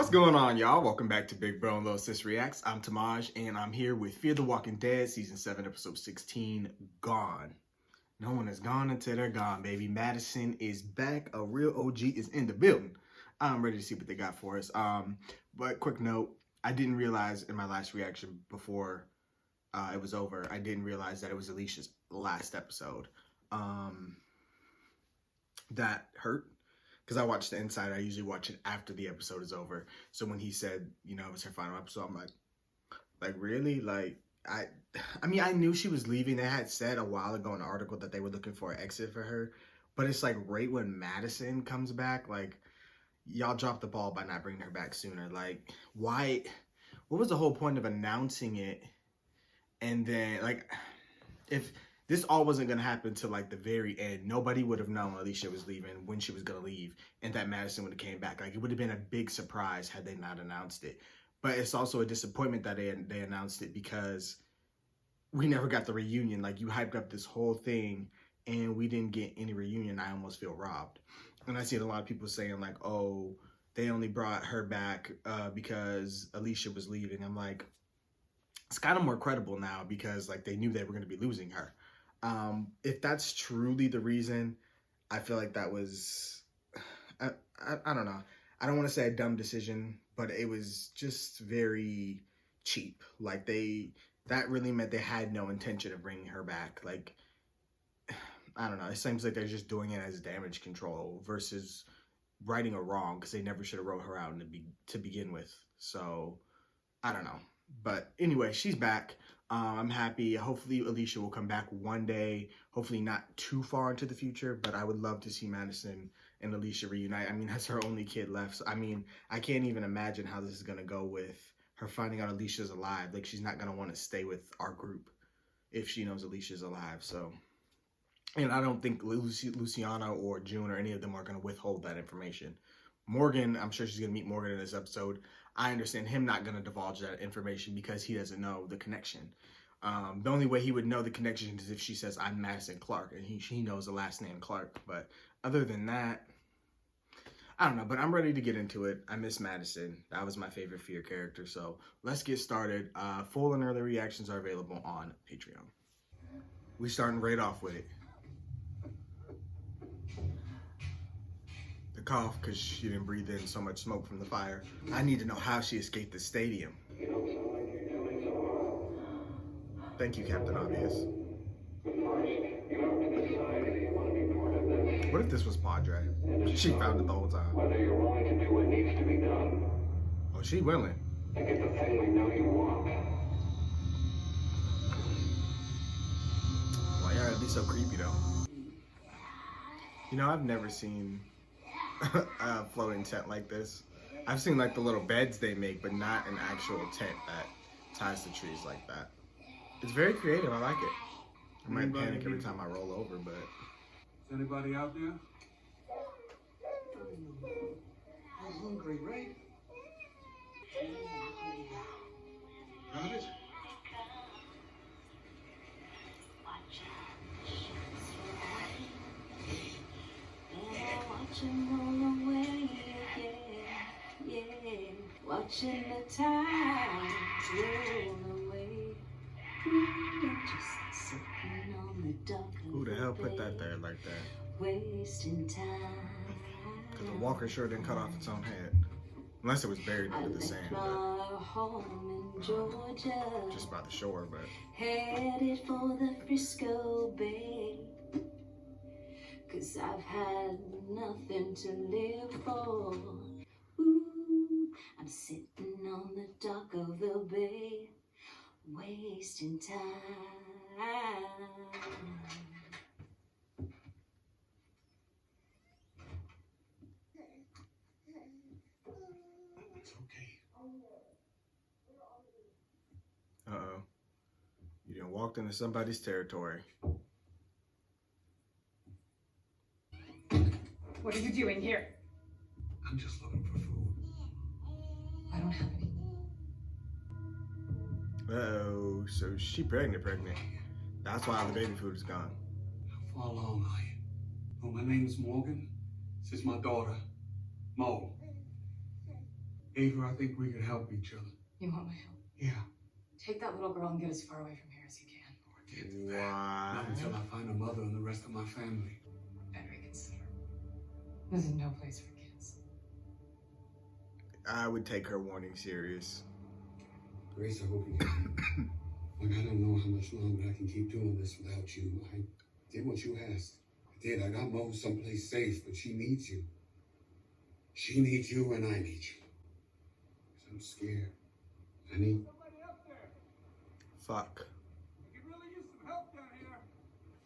What's going on, y'all? Welcome back to Big Bro and Little Sis Reacts. I'm Tamaj, and I'm here with Fear the Walking Dead, Season 7, Episode 16, Gone. No one is gone until they're gone, baby. Madison is back. A real OG is in the building. I'm ready to see what they got for us. But quick note, I didn't realize in my last reaction before it was over, I didn't realize that it was Alicia's last episode. That hurt. Because I watched The Inside, I usually watch it after the episode is over. So when he said, you know, it was her final episode, I'm like really? I mean, I knew she was leaving. They had said a while ago in the article that they were looking for an exit for her. But it's like right when Madison comes back, like, y'all dropped the ball by not bringing her back sooner. Like, why? What was the whole point of announcing it? And then, like, if this all wasn't going to happen till like the very end, nobody would have known Alicia was leaving, when she was going to leave, and that Madison would have came back. Like, it would have been a big surprise had they not announced it. But it's also a disappointment that they announced it, because we never got the reunion. Like, you hyped up this whole thing and we didn't get any reunion. I almost feel robbed. And I see a lot of people saying like, oh, they only brought her back because Alicia was leaving. I'm like, it's kind of more credible now, because like they knew they were going to be losing her. If that's truly the reason, I feel like that was, I don't know. I don't want to say a dumb decision, but it was just very cheap. Like that really meant they had no intention of bringing her back. Like, I don't know. It seems like they're just doing it as damage control versus righting a wrong, because they never should have wrote her out to begin with. So I don't know. But anyway, she's back. I'm happy. Hopefully Alicia will come back one day. Hopefully not too far into the future, but I would love to see Madison and Alicia reunite. I mean, that's her only kid left. So, I mean, I can't even imagine how this is going to go with her finding out Alicia's alive. Like, she's not going to want to stay with our group if she knows Alicia's alive. So, and I don't think Luciana or June or any of them are going to withhold that information. Morgan, I'm sure she's going to meet Morgan in this episode. I understand him not going to divulge that information because he doesn't know the connection. The only way he would know the connection is if she says, I'm Madison Clark, and he knows the last name Clark. But other than that, I don't know. But I'm ready to get into it. I miss Madison. That was my favorite Fear character. So let's get started. Full and early reactions are available on Patreon. We're starting right off with it. The cough, because she didn't breathe in so much smoke from the fire. I need to know how she escaped the stadium. Thank you, Captain Obvious. What if this was Padre? She found it the whole time. Whether you're willing to do what needs to be done. Oh, she willing. To get the thing we know you want. Why y'all be so creepy though? You know, I've never seen a floating tent like this. I've seen like the little beds they make, but not an actual tent that ties the trees like that. It's very creative. I like it. I might panic every time I roll over, but. Is anybody out there? I'm hungry, right? Got it? Watching the time roll away. Just sitting on the dock. Who the hell put that there like that? Wasting time. Because the walker sure didn't cut off its own head. Unless it was buried under the sand, but home in Georgia. just by the shore, but. Headed for the Frisco Bay. 'Cause I've had nothing to live for. Ooh, I'm sitting on the dock of the bay, wasting time. It's okay. Uh-oh. You done walked into somebody's territory. What are you doing here? I'm just looking for food. I don't have any. Uh-oh. So she pregnant. That's why all the baby food is gone. How far along are you? Oh, my name's Morgan. This is my daughter, Mo. Ava, I think we can help each other. You want my help? Yeah. Take that little girl and get as far away from here as you can. I can't do that. Not What? until I find a mother and the rest of my family. And reconsider. This is no place for kids. I would take her warning serious. Grace, I hope you can. Look, I don't know how much longer I can keep doing this without you. I did what you asked. I did. I got Mo someplace safe, but she needs you. She needs you and I need you. 'Cause I'm scared. I need... Fuck.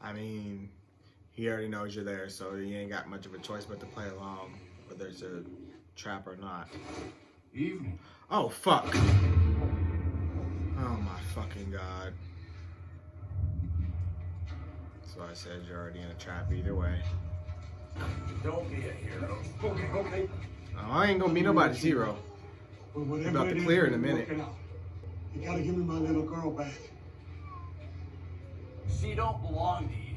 I mean, he already knows you're there, so he ain't got much of a choice but to play along, whether it's a trap or not. Evening. Oh, fuck. Oh, my fucking God. So I said you're already in a trap either way. Don't be a hero. Okay, okay. Oh, I ain't gonna be nobody's hero. Well, whatever About to it is, clear in a we're minute. working out. You gotta give me my little girl back. She don't belong to you.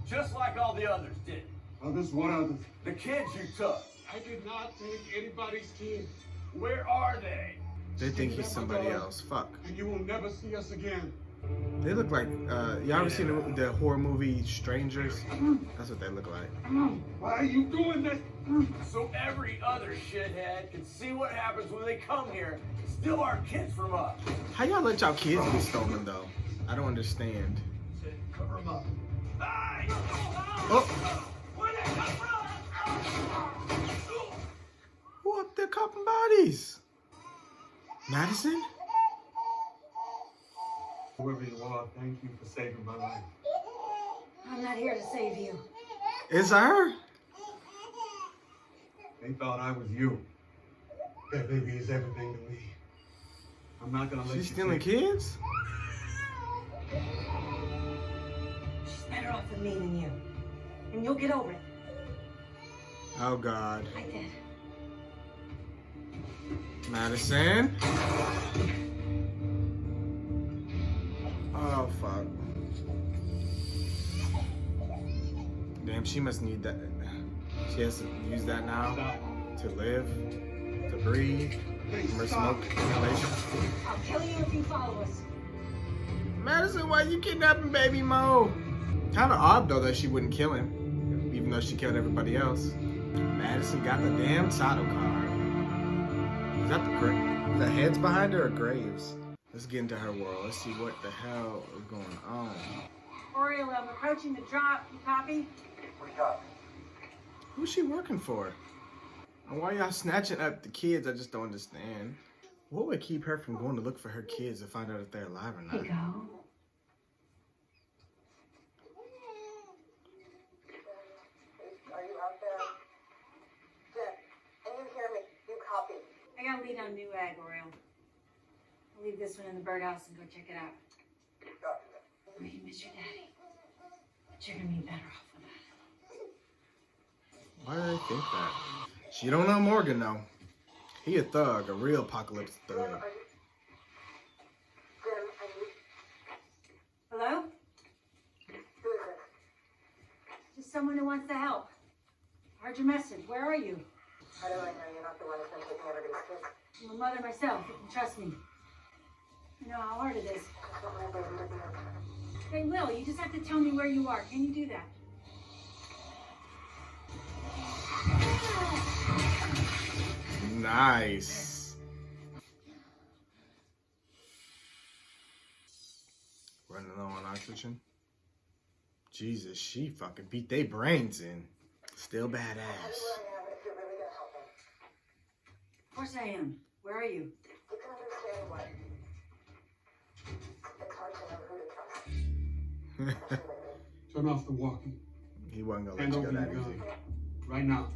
Just like all the others did. Others, what others? The kids you took. I did not take anybody's kids. Where are they? They think he's somebody else. Fuck. And you will never see us again. They look like, y'all ever seen the horror movie Strangers? That's what they look like. Why are you doing this? So every other shithead can see what happens when they come here and steal our kids from us. How y'all let y'all kids be stolen, though? I don't understand. Cover them up. Hey! Oh! Where they come from? Who up there copping bodies? Madison? Whoever you are, thank you for saving my life. I'm not here to save you. Is that her? They thought I was you. That baby is everything to me. I'm not gonna let She's you stealing take it. kids? She's better off with me than you. And you'll get over it. Oh, God. I did. Madison? Oh, fuck. Damn, she must need that. She has to use that now to live, to breathe, from her smoke inhalation. I'll kill you if you follow us. Madison, why you kidnapping baby Mo? Kind of odd, though, that she wouldn't kill him, even though she killed everybody else. Madison got the damn title card. Is that the heads behind her or graves? Let's get into her world. Let's see what the hell is going on. Oriole, I'm approaching the drop. You copy? Who's she working for? And why y'all snatching up the kids? I just don't understand. What would keep her from going to look for her kids to find out if they're alive or Here not? you go. Are you out there? Jen, can you hear me? You copy. I got a lead on Newegg, Oriole. I'll leave this one in the birdhouse and go check it out. Copy that. I know you miss your daddy. But you're gonna be better off with that. Why do they think that? She don't know Morgan, though. He a thug, a real apocalypse thug. Jen, I need... Hello? Who is it? Just someone who wants to help. I heard your message. Where are you? How do I know you're not the one who's been taking everybody's kids? I'm a mother myself. You can trust me. You know how hard it is. I just want my baby to be okay. They will. You just have to tell me where you are. Can you do that? Nice. Running low on oxygen. Jesus, she fucking beat they brains in. Still badass. I have it if you're really gonna help me. Of course I am. Where are you? You can understand why. It's hard to know who to trust. Turn off the walkie. He wasn't gonna let Hand you over go your that gun. easy. Right now.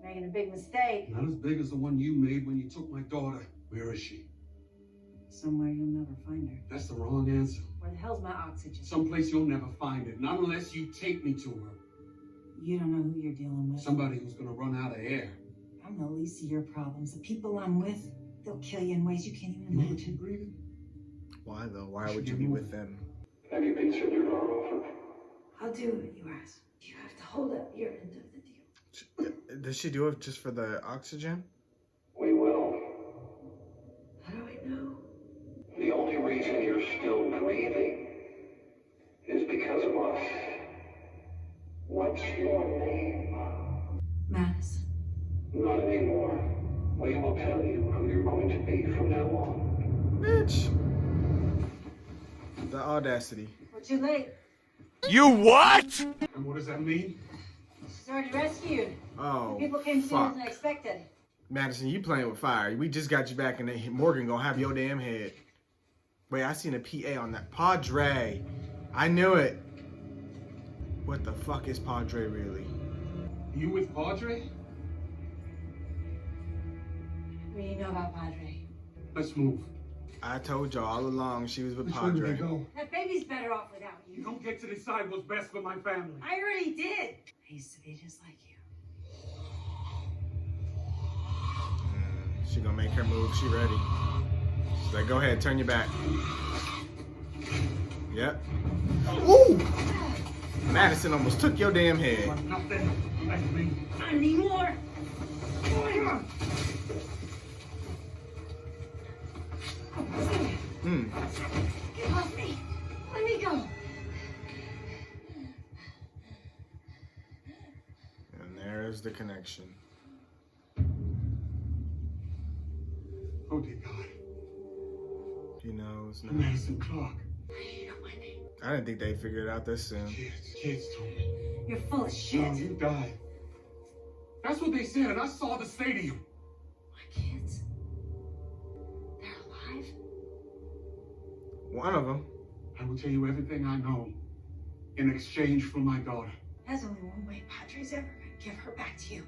Making a big mistake. Not as big as the one you made when you took my daughter. Where is she? Somewhere you'll never find her. That's the wrong answer. Where the hell's my oxygen? Someplace you'll never find it. Not unless you take me to her. You don't know who you're dealing with. Somebody who's gonna run out of air. I'm the least of your problems. The people I'm with, they'll kill you in ways you can't even You know what imagine. you're breathing? Why though? Why would you be with them? Have you been sent your door open? I'll do what you ask. You have to hold up your end of the deal. Does she do it just for the oxygen? We will. What's your name? Madison. Not anymore. We will tell you who you're going to be from now on. Bitch. The audacity. We're too late. You what? And what does that mean? She's already rescued. Oh, People came sooner fuck. than expected. Madison, you playing with fire. We just got you back, and then Morgan gonna have your damn head. Wait, I seen a PA on that. Padre. I knew it. What the fuck is Padre really? You with Padre? What do you know about Padre? Let's move. I told y'all all along she was with Which way do they Padre. go? That baby's better off without You you. don't get to decide what's best for my family. I already did. I used to be just like you. She gonna make her move. She ready. She's like, go ahead, turn your back. Yep. Ooh! Madison almost took your damn head. But nothing like me. Not anymore. Hmm. Get off me. Let me go. And there's the connection. Oh dear God. He knows now. Madison Clark. You know my name. I didn't think they'd figure it out this soon. Kids told me. You're full of shit. No, you died. That's what they said, and I saw the stadium. My kids. They're alive. One of them. I will tell you everything I know in exchange for my daughter. There's only one way Padre's ever gonna give her back to you.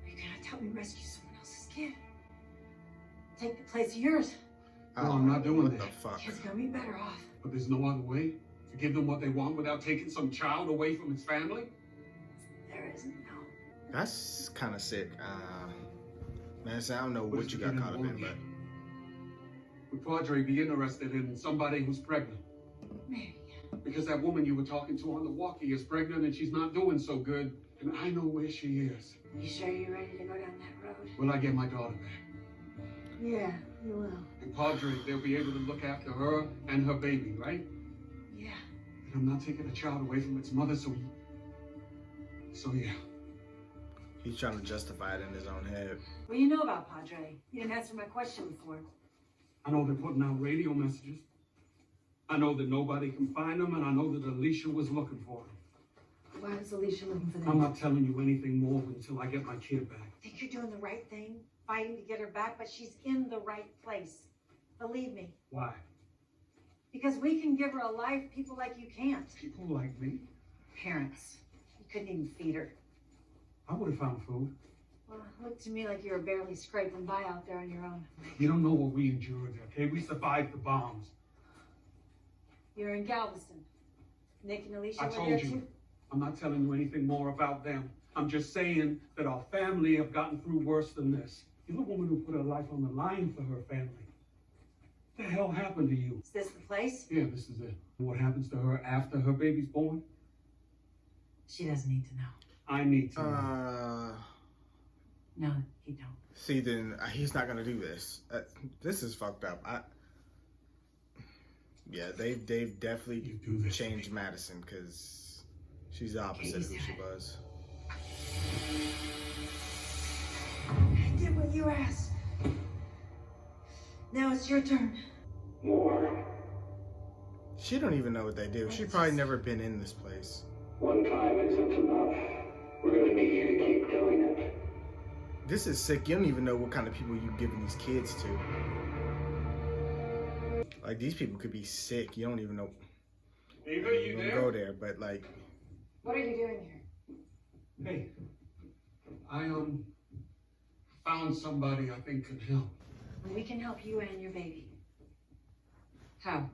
You're gonna help me rescue someone else's kid. Take the place of yours. No, I'm not doing What that. the fuck? Kid's gonna be better off. But there's no other way to give them what they want without taking some child away from its family? There isn't no. That's kind of sick. Madison, I don't know What what is you it got getting caught up in, on but Would Padre be interested in somebody who's pregnant? Maybe. Because that woman you were talking to on the walkie is pregnant and she's not doing so good, and I know where she is. You sure you're ready to go down that road? Will I get my daughter back? Yeah, you will. And Padre, they'll be able to look after her and her baby, right? Yeah. And I'm not taking a child away from its mother, so yeah. he's trying to justify it in his own head. What do you know about Padre? You didn't answer my question before. I know they're putting out radio messages. I know that nobody can find them, and I know that Alicia was looking for them. Why was Alicia looking for them? I'm not telling you anything more until I get my kid back. I think you're doing the right thing, fighting to get her back, but she's in the right place. Believe me. Why? Because we can give her a life people like you can't. People like me? Parents. You couldn't even feed her. I would have found food. Well, it looked to me like you were barely scraping by out there on your own. You don't know what we endured, okay? We survived the bombs. You're in Galveston. Nick and Alicia I were told there you. too. I'm not telling you anything more about them. I'm just saying that our family have gotten through worse than this. You're the woman who put her life on the line for her family. What the hell happened to you? Is this the place? Yeah, this is it. What happens to her after her baby's born? She doesn't need to know. I need to know. No, you don't. See, then he's not gonna do this. This is fucked up. Yeah, they've definitely You do this to changed me. Madison because she's the opposite of who she was. I did what you asked. Now it's your turn. More. She don't even know what they do. She probably never been in this place. One time isn't enough. We're gonna need you to keep doing it. This is sick. You don't even know what kind of people you giving these kids to. Like, these people could be sick. You don't even know. Eva, you don't there? go there, but like, What are you doing here? Hey, I found somebody I think can help. We can help you and your baby. How?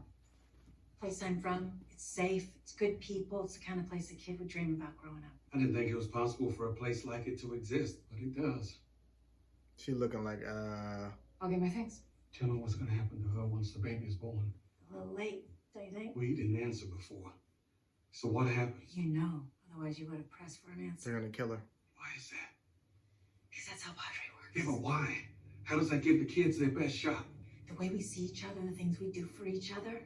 Place I'm from, it's safe, it's good people, it's the kind of place a kid would dream about growing up. I didn't think it was possible for a place like it to exist, but it does. she looking like, I'll get my things. Tell her what's gonna happen to her once the baby is born. A little late, don't you think? We didn't answer before. So what happens? You know, otherwise you would have pressed for an they're answer. gonna kill her. Why is that? Because that's how Padre works. Yeah, but why? How does that give the kids their best shot? The way we see each other, the things we do for each other,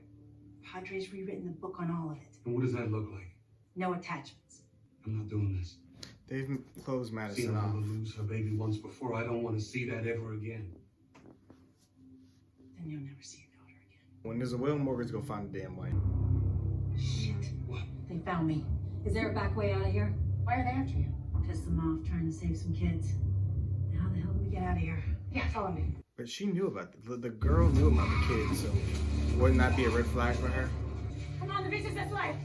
Padre's rewritten the book on all of it. And what does that look like? No attachments. I'm not doing this. They've closed Seen Madison her off. mother lose her baby once before. I don't want to see that ever again. Then you'll never see your daughter again. When there's a will, Morgan's gonna find a damn way. Shit. What? They found me. Is there a back way out of here? Why are they after you? Pissed them off trying to save some kids. Now how the hell do we get out of here? Yeah, follow me. But she knew about the girl knew about the kids, so wouldn't that be a red flag for her? Come on, the beach is this way.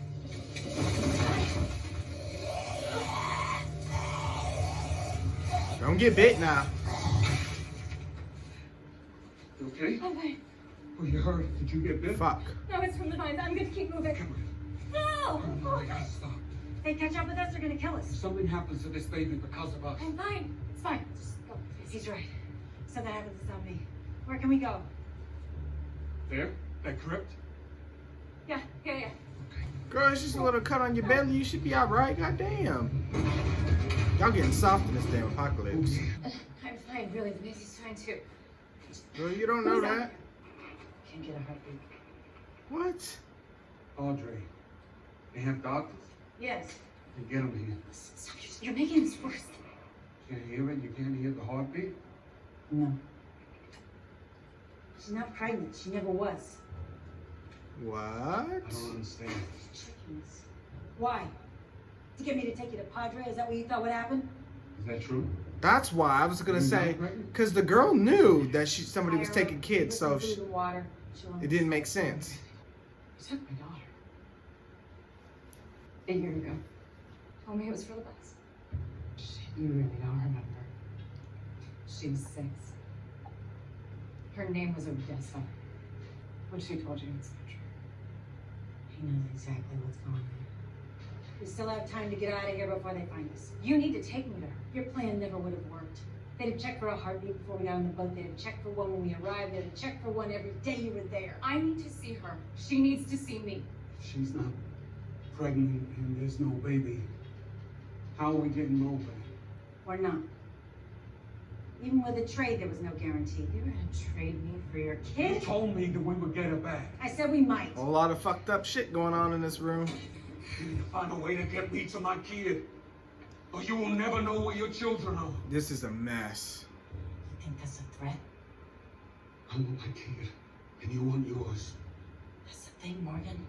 Don't get bit now. You okay? I'm fine. Oh, you hurt? Did you get bit? Fuck. No, it's from the vines. I'm going to keep moving. Come here. No! Oh, I gotta stop. If they catch up with us, they're gonna kill If us. something happens to this baby because of us, I'm fine. It's fine. Just go, please. He's right. Something happens to somebody. Where can we go? there? That crypt? Yeah. Girl, it's just a little cut on your belly. You should be alright. Goddamn. Y'all getting soft in this damn apocalypse. I'm fine, really. The baby's fine, too. Girl, you don't know that. Can't get a heartbeat. What? Audrey. They have doctors. Yes. You get them here. Stop. You're making this worse. You can't hear it? You can't hear the heartbeat? No. She's not pregnant. She never was. What? I don't understand. Chickens. Why? To get me to take you to Padre? Is that what you thought would happen? Is that true? That's why I was gonna You're say, not pregnant? because the girl knew that somebody was taking kids, so Food and water. it didn't make sense. You took my daughter. A year ago. Told me it was for the best. You really don't remember. She was 6. Her name was Odessa. What she told you is not true. He knows exactly what's going on. We still have time to get out of here before they find us. You need to take me there. Your plan never would have worked. They'd have checked for a heartbeat before we got on the boat. They'd have checked for one when we arrived. They'd have checked for one every day you were there. I need to see her. She needs to see me. She's not pregnant and there's no baby. How are we getting over? Or not. Even with a trade, there was no guarantee. You're gonna trade me for your You Kid? told me that we would get her back. I said we might. A whole lot of fucked up shit going on in this room. You need to find a way to get me to my kid. Or you will never know where your children are. This is a mess. You think that's a threat? I want my kid, and you want yours. That's the thing, Morgan.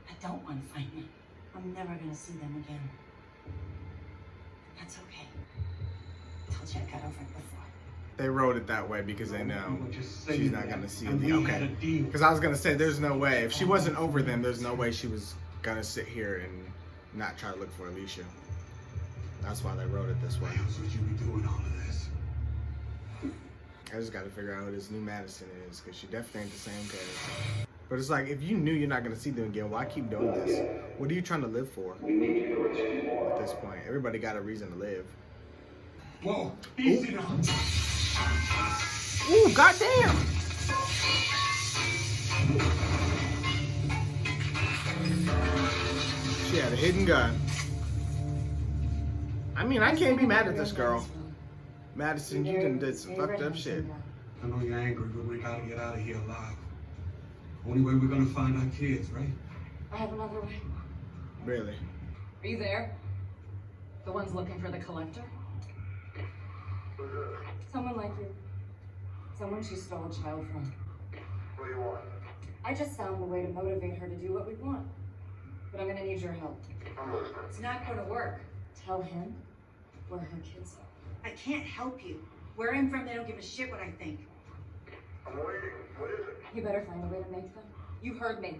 I don't want to find them. I'm never gonna see them again. And that's okay. I told you I got over it before. They wrote it that way because they know You were just saying she's not that, gonna see and the we had a okay. deal. Because I was gonna say there's no way if she wasn't over them, there's no way she was gonna sit here and not try to look for Alicia. That's why they wrote it this way. Why else would you be doing all of this? I just gotta figure out who this new Madison is because she definitely ain't the same case. But it's like if you knew you're not gonna see them again, why keep doing this? What are you trying to live for We need you to rescue more. at this point? Everybody got a reason to live. Whoa, easy now. Ooh, goddamn! She had a hidden gun. I mean, I can't be mad at this girl. Madison, you done did some fucked up shit. I know you're angry, but we gotta get out of here alive. Only way we're gonna find our kids, right? I have another way. Really? Are you there? The ones looking for the collector? Someone like you. Someone she stole a child from. What do you want? I just found a way to motivate her to do what we want. But I'm gonna need your help. I'm listening. It's not gonna work. Tell him where her kids are. I can't help you. Where I'm from, they don't give a shit what I think. I'm waiting. What is it? You better find a way to make them. You heard me.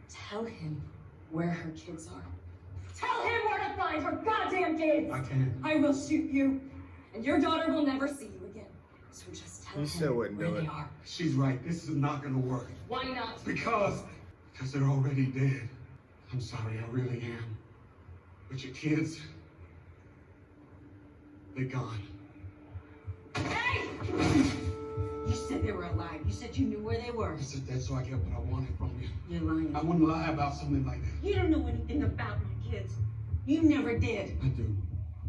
Tell him where her kids are. Tell him where to find her goddamn kids! I can't. I will shoot you, and your daughter will never see you again. So just tell You still him wouldn't where do they it. are. She's right. This is not gonna work. Why not? Because they're already dead. I'm sorry, I really am. But your kids, they're gone. Hey! You said they were alive. You said you knew where they were. I said that so I get what I wanted from you. You're lying. I wouldn't lie about something like that. You don't know anything about my kids. You never did. I do.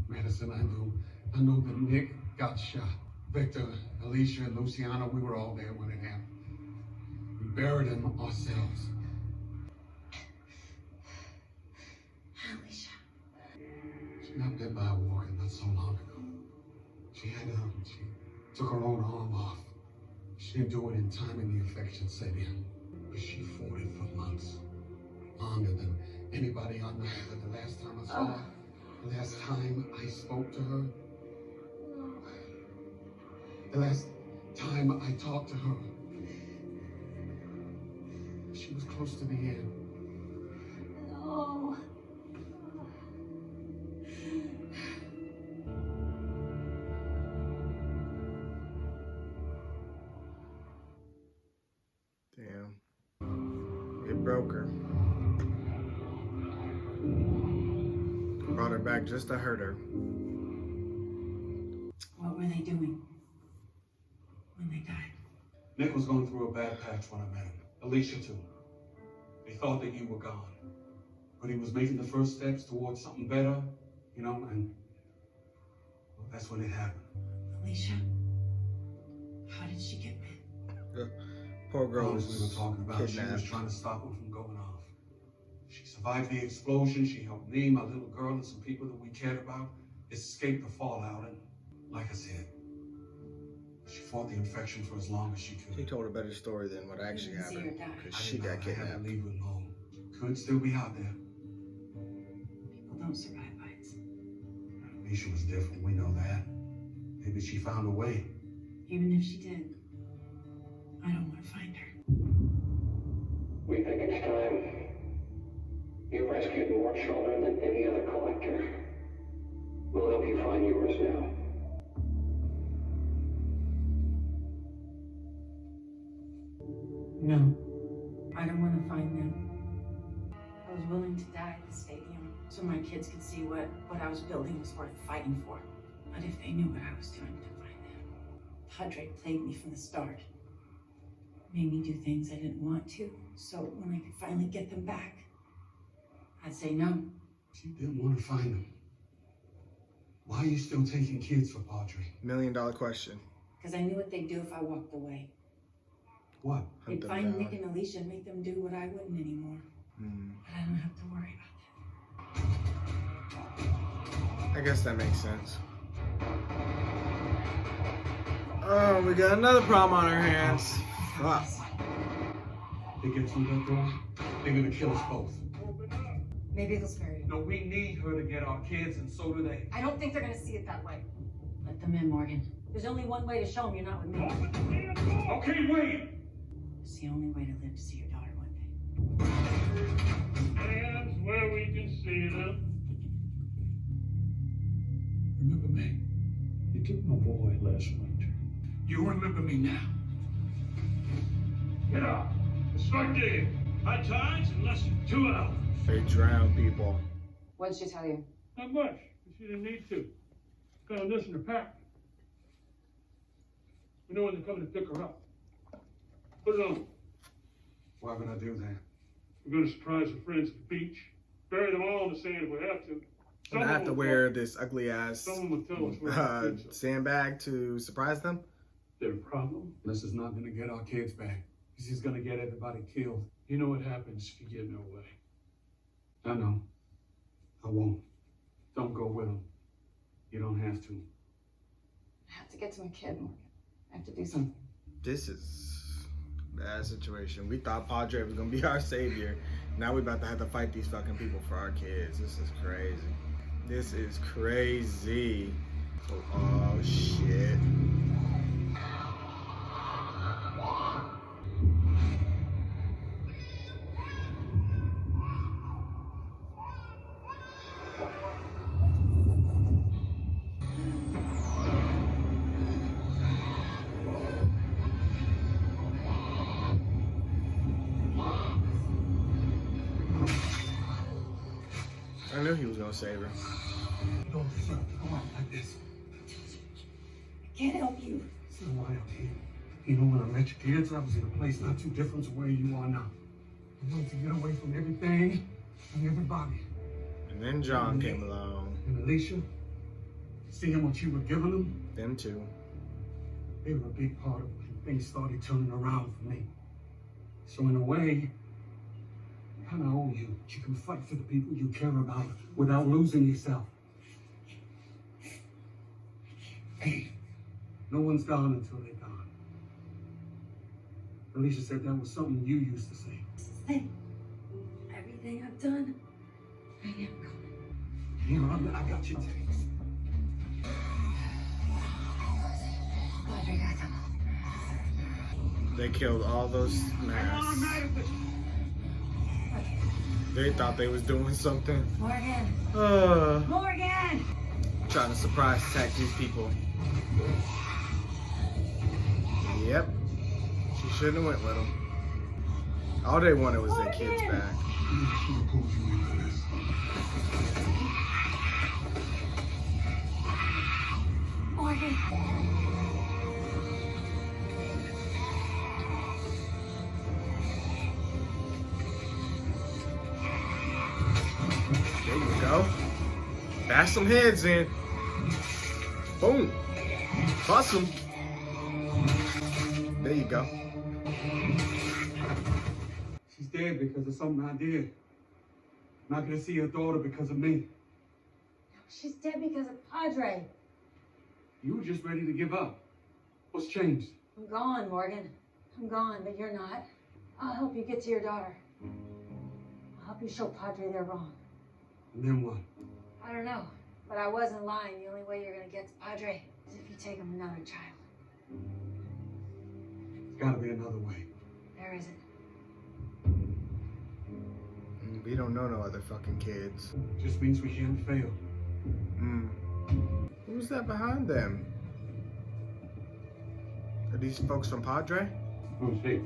Madison, I do. I know that Nick got shot. Victor, Alicia, and Luciana, we were all there when it happened. We buried him ourselves. Alicia. She took her own arm off. She didn't do it in time and the infection set in. But she fought it for months. Longer than anybody I know. But the last time I saw her, the last time I spoke to her, the last time I talked to her, she was close to the end. No. Damn. It broke her. Brought her back just to hurt her. What were they doing when they died? Nick was going through a bad patch when I met him. Alicia too. They thought that you were gone. But he was making the first steps towards something better, you know, and well, that's when it happened. Alicia? How did she get bit? Poor girl As we were talking about, she was kidnapped. trying to stop him from going off. She survived the explosion. She helped me, my little girl, and some people that we cared about escape the fallout. And like I said, she fought the infection for as long as she could. She told a better story than what actually didn't see her happened. die. Because I she didn't know. got I had to kidnapped. leave her alone. Could still be out there. People don't survive bites. Alicia was different. We know that. Maybe she found a way. Even if she did, I don't want to find her. We think it's time. You've rescued more children than any other collector. We'll help you find yours now. No. I don't want to find them. I was willing to die at the stadium so my kids could see what I was building was worth fighting for. But if they knew what I was doing to find them. Padre played me from the start. Made me do things I didn't want to, so when I could finally get them back, I'd say no. She didn't want to find them. Why are you still taking kids for Padre? $1 million question. Because I knew what they'd do if I walked away. What? Hunt They'd them find down. Nick and Alicia and make them do what I wouldn't anymore. Hmm. But I don't have to worry about that. I guess that makes sense. Oh, we got another problem on our hands. Fuck. They get through that door, they're gonna kill us both. Maybe they'll spare you. No, we need her to get our kids, and so do they. I don't think they're gonna see it that way. Let them in, Morgan. There's only one way to show them you're not with me. Okay, wait! It's the only way to live to see your daughter one day. Hands where we can see them. Remember me? You took my boy last winter. You remember me now? Get up. Let's start digging. High tides in less than 2 hours. They drown people. What'd she tell you? Not much. She didn't need to. Got this in her pack. We know when they're coming to pick her up. Put it on. Why would I do that? We're going to surprise her friends at the beach. Bury them all in the sand if we have to. And I have to wear this ugly ass Someone will tell us where the kids are. sandbag to surprise them. Their problem? This is not gonna get our kids back. This is gonna get everybody killed. You know what happens if you get in her way. I know. I won't. Don't go with them. You don't have to. I have to get to my kid, Morgan. I have to do something. This is a bad situation. We thought Padre was gonna be our savior. Now we about to have to fight these fucking people for our kids. This is crazy. This is crazy. Oh shit. I knew he was gonna save her. You don't deserve to go out like this. I can't help you. So why I'm here. You know, when I met your kids, I was in a place not too different to where you are now. I wanted to get away from everything and everybody. And then John came along. And Alicia, seeing what you were giving them, Them too. they were a big part of when things started turning around for me. So in a way, I kind of owe you. You can fight for the people you care about without losing yourself. Hey, no one's gone until they're gone. Alicia said that was something you used to say. Hey, everything I've done, I am coming. Here, I got your tapes. Padre got them. They killed all those masks. They thought they was doing something. Morgan! Uh, Morgan! trying to surprise attack these people. Yep. She shouldn't have went with them. All they wanted was their kids back. Morgan! There you go. Bash some heads in. Boom. Bust them. There you go. She's dead because of something I did. Not gonna see her daughter because of me. She's dead because of Padre. You were just ready to give up. What's changed? I'm gone, Morgan. I'm gone, but you're not. I'll help you get to your daughter. I'll help you show Padre they're wrong. And then what? I don't know, but I wasn't lying. The only way you're gonna get to Padre is if you take him another child. There's gotta be another way. There isn't. We don't know no other fucking kids. Just means we can't fail. Who's that behind them? Are these folks from Padre? Who's he?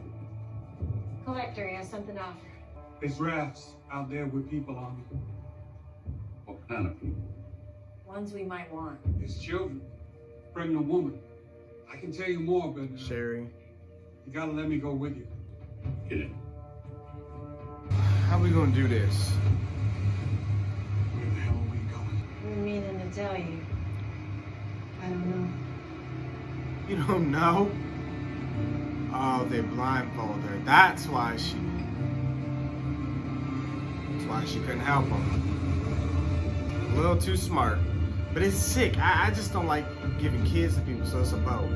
Collector, he has something to offer. There's rafts out there with people on them. What kind of people? Ones we might want. There's children. Pregnant woman. I can tell you more, but Sherry. you gotta let me go with you. Get in. How we gonna do this? Where the hell are we going? Been meaning to tell you. I don't know. You don't know? Oh, they blindfolded her. That's why she couldn't help him. A little too smart. But it's sick. I just don't like giving kids to people, so it's a boat.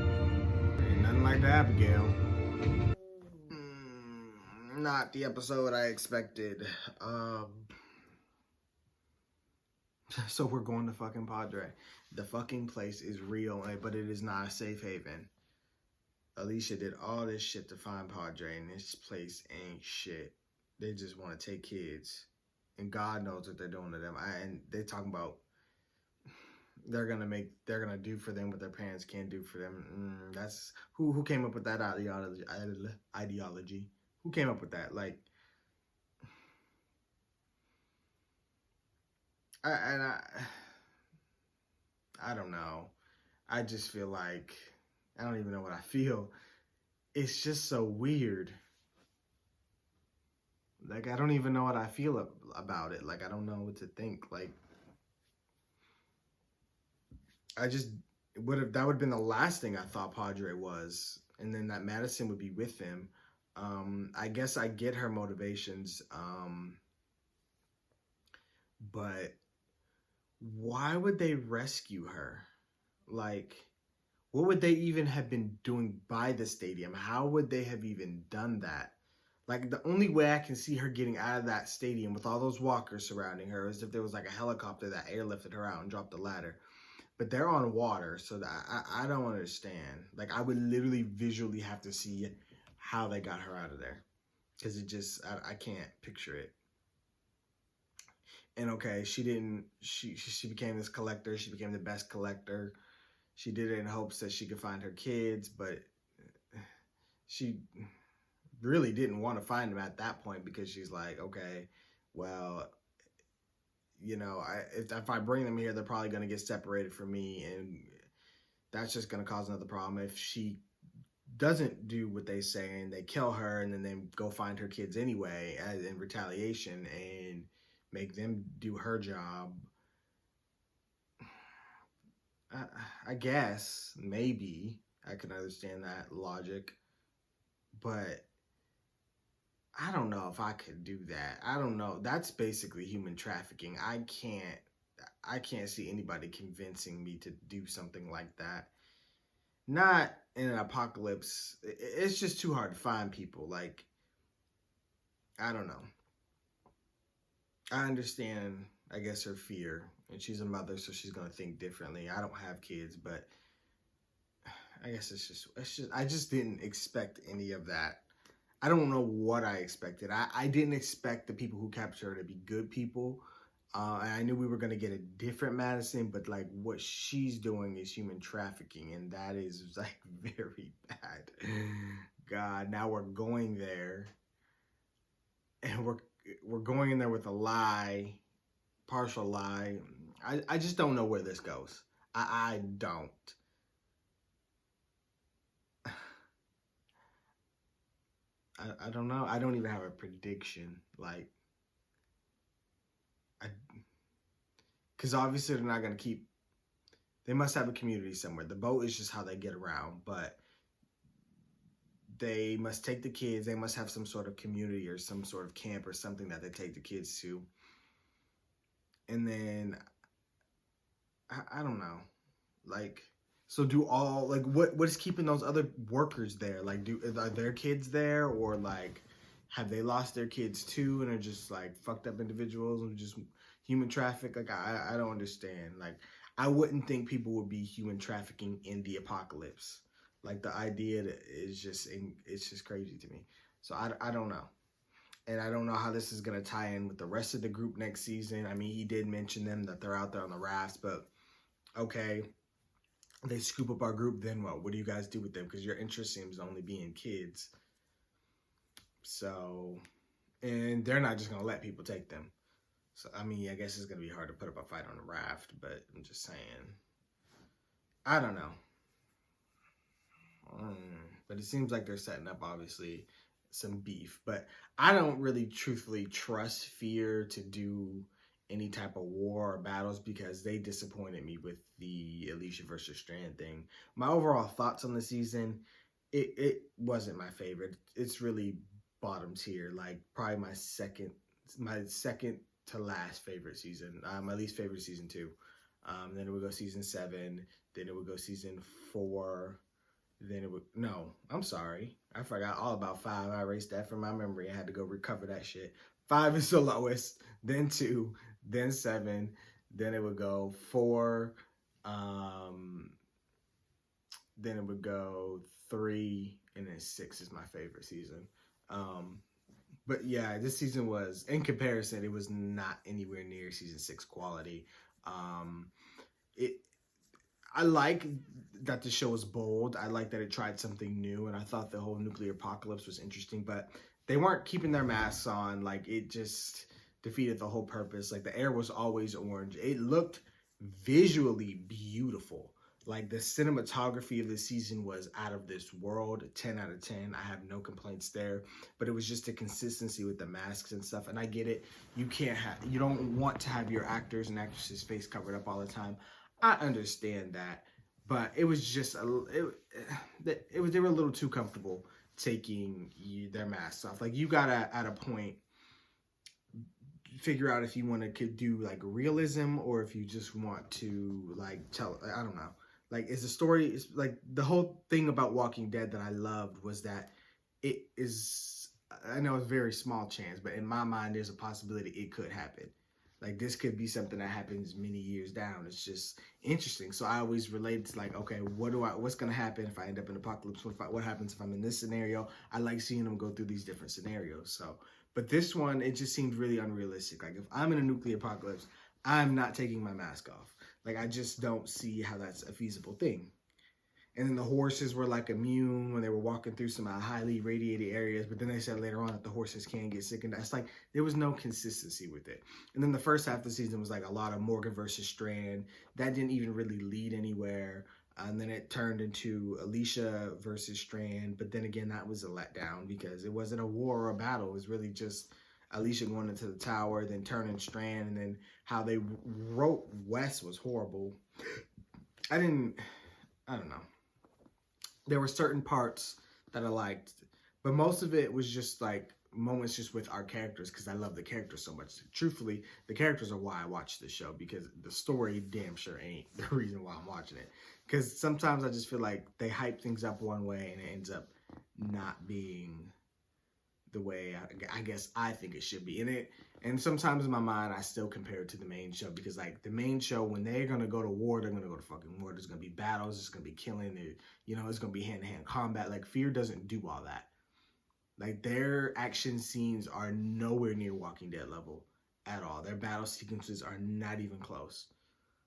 Ain't nothing like that, Abigail. Not the episode I expected. So we're going to fucking Padre. The fucking place is real, but it is not a safe haven. Alicia did all this shit to find Padre, and this place ain't shit. They just want to take kids. And God knows what they're doing to them. And they're talking about they're gonna do for them what their parents can't do for them. That's who came up with that ideology. Who came up with that? Like, I don't know. I just feel like I don't even know what I feel. It's just so weird. Like, I don't even know what I feel about it. Like, I don't know what to think. Like, that would have been the last thing I thought Padre was. And then that Madison would be with him. I guess I get her motivations. But why would they rescue her? Like, what would they even have been doing by the stadium? How would they have even done that? Like, the only way I can see her getting out of that stadium with all those walkers surrounding her is if there was like a helicopter that airlifted her out and dropped the ladder. But they're on water, so I don't understand. Like, I would literally visually have to see how they got her out of there. Because it just, I can't picture it. And okay, she became this collector. She became the best collector. She did it in hopes that she could find her kids, but she really didn't want to find them at that point because she's like, okay, well, you know, if I bring them here, they're probably going to get separated from me, and that's just going to cause another problem. If she doesn't do what they say and they kill her and then they go find her kids anyway in retaliation and make them do her job, I guess maybe I can understand that logic, but I don't know if I could do that. I don't know. That's basically human trafficking. I can't. I can't see anybody convincing me to do something like that. Not in an apocalypse. It's just too hard to find people. Like, I don't know. I understand, I guess, her fear. And she's a mother, so she's going to think differently. I don't have kids, but I guess it's just, I just didn't expect any of that. I don't know what I expected. I didn't expect the people who captured her to be good people. And I knew we were going to get a different Madison, but like what she's doing is human trafficking, and that is like very bad. God, now we're going there, and we're going in there with a lie, partial lie. I just don't know where this goes. I don't. I don't know. I don't even have a prediction. Like, because obviously they're not going to keep, they must have a community somewhere. The boat is just how they get around, but they must take the kids. They must have some sort of community or some sort of camp or something that they take the kids to. And then, I don't know. Like, so do all, like, what is keeping those other workers there? Like, are their kids there, or like, have they lost their kids too and are just like fucked up individuals and just human traffic? Like, I don't understand. Like, I wouldn't think people would be human trafficking in the apocalypse. Like, the idea that is just, it's just crazy to me. So I don't know. And I don't know how this is going to tie in with the rest of the group next season. I mean, he did mention them, that they're out there on the rafts, but okay, they scoop up our group, then what? What do you guys do with them? Because your interest seems to only be in kids. So, and they're not just going to let people take them. So, I mean, I guess it's going to be hard to put up a fight on a raft, but I'm just saying. I don't know. But it seems like they're setting up, obviously, some beef. But I don't really truthfully trust Fear to do any type of war or battles, because they disappointed me with the Alicia versus Strand thing. My overall thoughts on the season, it wasn't my favorite. It's really bottom tier, like probably my second to last favorite season. My least favorite season 2. Then it would go season 7. Then it would go season 4. Then it would, no, I'm sorry. I forgot all about 5. I erased that from my memory. I had to go recover that shit. 5 is the lowest, then 2, then 7, then it would go 4, then it would go 3, and then 6 is my favorite season. But yeah, this season was, in comparison, it was not anywhere near season 6 quality. I like that the show was bold. I like that it tried something new, and I thought the whole nuclear apocalypse was interesting, but they weren't keeping their masks on. Like, it just defeated the whole purpose. Like, the air was always orange. It looked visually beautiful. Like, the cinematography of the season was out of this world. 10 out of 10. I have no complaints there. But it was just the consistency with the masks and stuff. And I get it. You don't want to have your actors and actresses' face covered up all the time. I understand that. But it was just they were a little too comfortable taking their masks off. Like, you gotta, at a point, figure out if you want to do like realism, or if you just want to like tell, I don't know. Like, is the story, is like the whole thing about Walking Dead that I loved was that it is, I know it's a very small chance, but in my mind, there's a possibility it could happen. Like, this could be something that happens many years down. It's just interesting. So I always relate to, like, okay, what's going to happen if I end up in apocalypse? What happens if I'm in this scenario? I like seeing them go through these different scenarios. So, but this one, it just seemed really unrealistic. Like, if I'm in a nuclear apocalypse, I'm not taking my mask off. Like, I just don't see how that's a feasible thing. And then the horses were like immune when they were walking through some highly radiated areas. But then they said later on that the horses can get sick. And that's like, there was no consistency with it. And then the first half of the season was like a lot of Morgan versus Strand. That didn't even really lead anywhere. And then it turned into Alicia versus Strand. But then again, that was a letdown because it wasn't a war or a battle. It was really just Alicia going into the tower, then turning Strand. And then how they wrote Wes was horrible. I don't know. There were certain parts that I liked, but most of it was just like moments just with our characters because I love the characters so much. Truthfully, the characters are why I watch this show because the story damn sure ain't the reason why I'm watching it. Because sometimes I just feel like they hype things up one way and it ends up not being the way I guess I think it should be. And sometimes in my mind I still compare it to the main show because like the main show, when they're gonna go to war, they're gonna go to fucking war. There's gonna be battles, there's gonna be killing, it's gonna be hand-to-hand combat. Like Fear doesn't do all that. Like their action scenes are nowhere near Walking Dead level at all. Their battle sequences are not even close.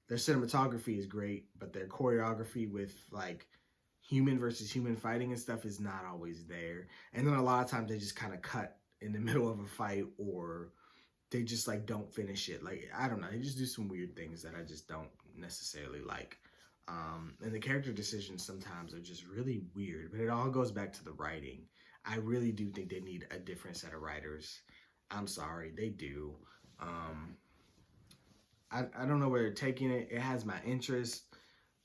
Their cinematography is great, but their choreography with like human versus human fighting and stuff is not always there. And then a lot of times they just kind of cut in the middle of a fight, or they just like don't finish it. Like, I don't know. They just do some weird things that I just don't necessarily like. And the character decisions sometimes are just really weird, but it all goes back to the writing. I really do think they need a different set of writers. I'm sorry, they do. I don't know where they're taking it. It has my interest,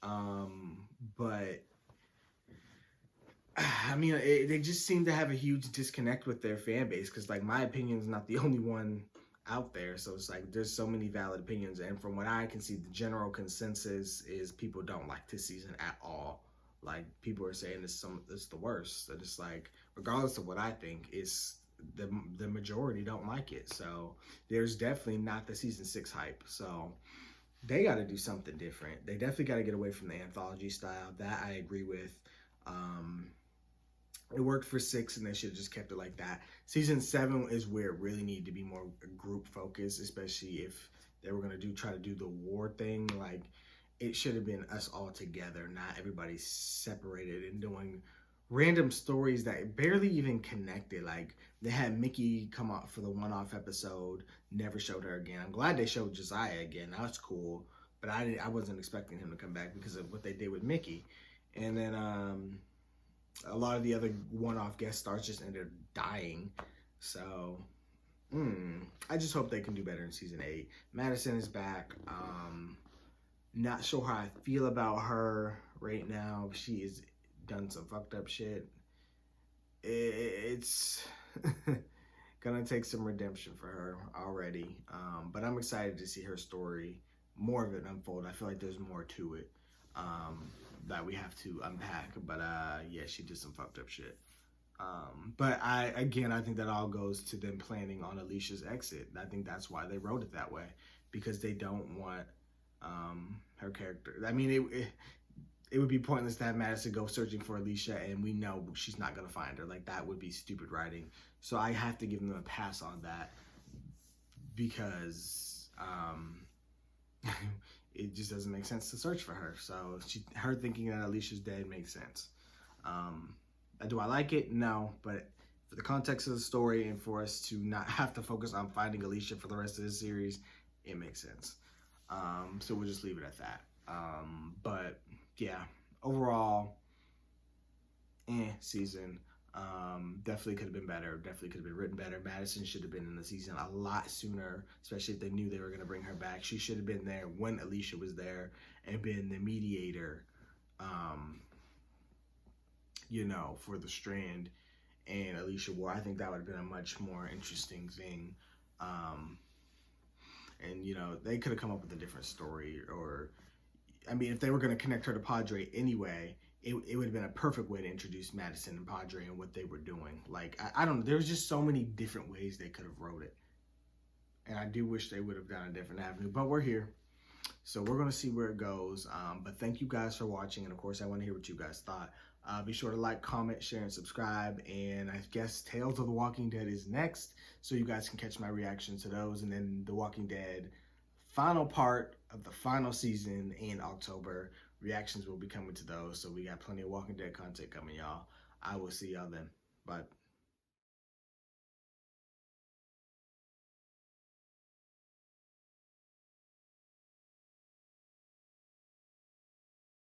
but I mean, they just seem to have a huge disconnect with their fan base because, like, my opinion is not the only one out there. So it's like there's so many valid opinions, and from what I can see, the general consensus is people don't like this season at all. Like, people are saying it's the worst. That it's like, regardless of what I think, it's the majority don't like it. So there's definitely not the season 6 hype. So they got to do something different. They definitely got to get away from the anthology style. That I agree with. It worked for 6, and they should have just kept it like that. Season 7 is where it really needed to be more group focused, especially if they were gonna try to do the war thing. Like, it should have been us all together, not everybody separated and doing random stories that barely even connected. Like, they had Mickey come out for the one-off episode, never showed her again. I'm glad they showed Josiah again. That's cool, but I wasn't expecting him to come back because of what they did with Mickey. And then a lot of the other one-off guest stars just ended up dying. So I just hope they can do better in season 8. Madison is back. Not sure how I feel about her right now. She has done some fucked up shit. It's gonna take some redemption for her already. But I'm excited to see her story, more of it unfold. I feel like there's more to it that we have to unpack. But yeah, she did some fucked up shit. But I think that all goes to them planning on Alicia's exit. I think that's why they wrote it that way, because they don't want her character. I mean, it would be pointless to have Madison go searching for Alicia and we know she's not gonna find her. Like, that would be stupid writing. So I have to give them a pass on that, because it just doesn't make sense to search for her. So her thinking that Alicia's dead makes sense. Do I like it? No, but for the context of the story and for us to not have to focus on finding Alicia for the rest of the series, it makes sense. So we'll just leave it at that. But yeah, overall, season. Definitely could have been better. Definitely could have been written better. Madison should have been in the season a lot sooner, especially if they knew they were going to bring her back. She should have been there when Alicia was there and been the mediator, for the Strand and Alicia War. I think that would have been a much more interesting thing. And, they could have come up with a different story, or, I mean, if they were going to connect her to Padre anyway, it would have been a perfect way to introduce Madison and Padre and what they were doing. Like, I don't know. There's just so many different ways they could have wrote it. And I do wish they would have gone a different avenue, but we're here. So we're going to see where it goes. But thank you guys for watching. And of course, I want to hear what you guys thought. Be sure to like, comment, share, and subscribe. And I guess Tales of the Walking Dead is next, so you guys can catch my reaction to those. And then The Walking Dead, final part of the final season in October. Reactions will be coming to those. So we got plenty of Walking Dead content coming, y'all. I will see y'all then. Bye.